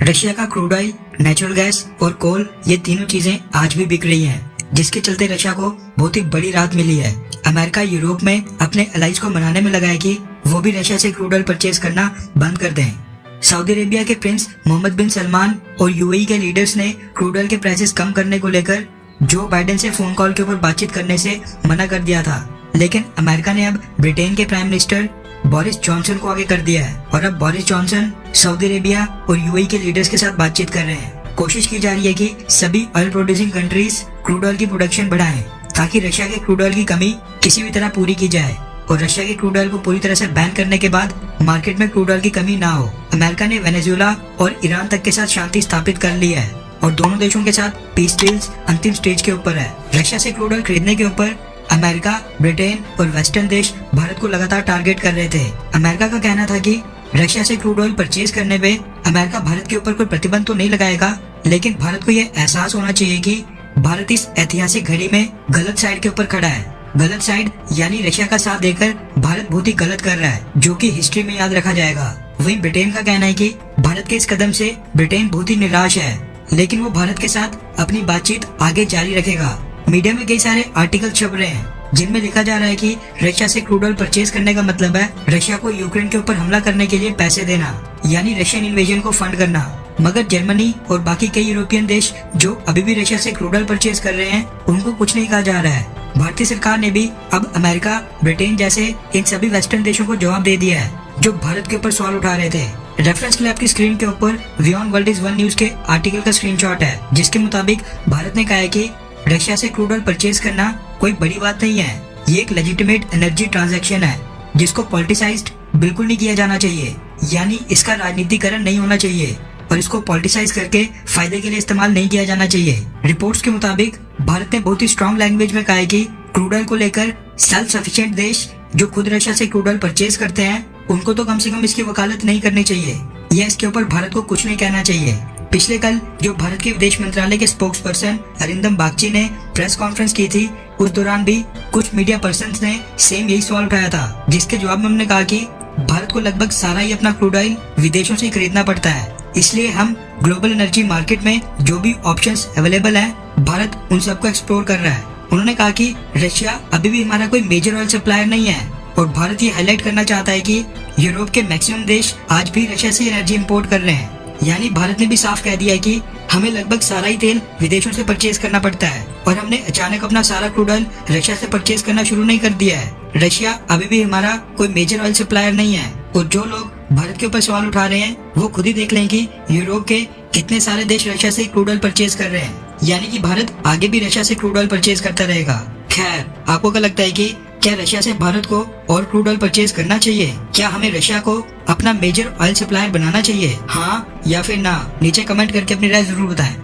Russia का crude oil, natural gas और कोल, ये तीनों चीजें आज भी बिक रही हैं, जिसके चलते रशिया को बहुत ही बड़ी राहत मिली है। अमेरिका यूरोप में अपने अलाइज को मनाने में लगा है कि वो भी रशिया से क्रूड ऑयल परचेज करना बंद कर दें। सऊदी अरेबिया के प्रिंस मोहम्मद बिन सलमान और यूएई के लीडर्स ने क्रूड ऑयल के प्राइसेस कम करने को लेकर जो बाइडेन से फोन कॉल के ऊपर बातचीत करने से मना कर दिया था, लेकिन अमेरिका ने अब ब्रिटेन के प्राइम मिनिस्टर बोरिस जॉनसन को आगे कर दिया है और अब बोरिस जॉनसन सऊदी अरेबिया और यूएई के लीडर्स के साथ बातचीत कर रहे हैं। कोशिश की जा रही है कि सभी oil producing countries crude oil की प्रोडक्शन बढ़ाएं ताकि रशिया के क्रूड ऑयल की कमी किसी भी तरह पूरी की जाए और रशिया के क्रूड ऑयल को पूरी तरह से बैन करने के बाद मार्केट में क्रूड ऑयल की कमी ना हो। अमेरिका ने वेनेजुएला और ईरान तक के साथ शांति स्थापित कर ली है और दोनों देशों के साथ पीस डील्स अंतिम स्टेज के ऊपर है। रशिया से क्रूड ऑयल खरीदने के ऊपर अमेरिका, ब्रिटेन और वेस्टर्न देश भारत को लगातार टारगेट कर रहे थे। अमेरिका का कहना था कि रशिया से क्रूड ऑयल परचेज करने पे अमेरिका भारत के ऊपर कोई प्रतिबंध तो नहीं लगाएगा, लेकिन भारत को यह एहसास होना चाहिए कि भारत इस ऐतिहासिक घड़ी में गलत साइड के ऊपर खड़ा है। गलत साइड यानी रशिया का साथ देकर भारत बहुत ही गलत कर रहा है, जो कि हिस्ट्री में याद रखा जाएगा। वहीं ब्रिटेन का कहना है कि भारत के इस कदम से ब्रिटेन बहुत ही निराश है, लेकिन वो भारत के साथ अपनी बातचीत आगे जारी रखेगा। मीडिया में कई सारे आर्टिकल छप रहे हैं जिनमें लिखा जा रहा है कि रशिया से क्रूड ऑयल परचेज करने का मतलब है रशिया को यूक्रेन के ऊपर हमला करने के लिए पैसे देना, यानी रशियन इन्वेजन को फंड करना। मगर जर्मनी और बाकी कई यूरोपियन देश जो अभी भी रशिया से क्रूड ऑयल परचेज कर रहे हैं, उनको कुछ नहीं कहा जा रहा है। भारतीय सरकार ने भी अब अमेरिका, ब्रिटेन जैसे इन सभी वेस्टर्न देशों को जवाब दे दिया है जो भारत के ऊपर सवाल उठा रहे थे। रेफरेंस के लिए आपकी स्क्रीन के ऊपर beyond world is one news के आर्टिकल का स्क्रीनशॉट है, जिसके मुताबिक भारत ने कहा है कि रशिया से क्रूड ऑयल परचेज करना कोई बड़ी बात नहीं है। ये एक लेजिटिमेट एनर्जी ट्रांजैक्शन है जिसको पॉलिटिसाइज्ड बिल्कुल नहीं किया जाना चाहिए, यानी इसका राजनीतिकरण नहीं होना चाहिए और इसको पॉलिटिसाइज करके फायदे के लिए इस्तेमाल नहीं किया जाना चाहिए। रिपोर्ट्स के मुताबिक भारत ने बहुत ही स्ट्रॉन्ग लैंग्वेज में कहा है कि क्रूड ऑयल को लेकर सेल्फ सफिशिएंट देश जो खुद रशिया से क्रूड ऑयल परचेज करते हैं, उनको तो कम से कम इसकी वकालत नहीं करनी चाहिए या इसके ऊपर भारत को कुछ नहीं कहना चाहिए। पिछले कल जो भारत के विदेश मंत्रालय के स्पोक्स पर्सन अरिंदम बागची ने प्रेस कॉन्फ्रेंस की थी, उस दौरान भी कुछ मीडिया पर्सन्स ने सेम यही सवाल उठाया था, जिसके जवाब में हमने कहा कि भारत को लगभग सारा ही अपना क्रूड ऑयल विदेशों से खरीदना पड़ता है, इसलिए हम ग्लोबल एनर्जी मार्केट में जो भी ऑप्शंस अवेलेबल हैं, भारत उन सबको एक्सप्लोर कर रहा है। उन्होंने कहा कि रशिया अभी भी हमारा कोई मेजर ऑयल सप्लायर नहीं है और भारत ये हाईलाइट करना चाहता है कि यूरोप के मैक्सिमम देश आज भी रशिया से एनर्जी इंपोर्ट कर रहे हैं, यानी भारत ने भी साफ कह दिया है कि हमें लगभग सारा ही तेल विदेशों से परचेज करना पड़ता है और हमने अचानक अपना सारा क्रूड ऑयल रशिया से परचेज करना शुरू नहीं कर दिया है। रशिया अभी भी हमारा कोई मेजर ऑयल सप्लायर नहीं है और जो लोग भारत के ऊपर सवाल उठा रहे हैं वो खुद ही देख लें कि यूरोप के कितने सारे देश रशिया से क्रूड ऑयल परचेज कर रहे हैं, यानी कि भारत आगे भी रशिया से क्रूड ऑयल परचेज करता रहेगा। खैर, आपको क्या लगता है कि क्या रशिया से भारत को और क्रूड ऑयल परचेज करना चाहिए? क्या हमें रशिया को अपना मेजर ऑयल सप्लायर बनाना चाहिए, हाँ या फिर ना? नीचे कमेंट करके अपनी राय जरूर बताएं।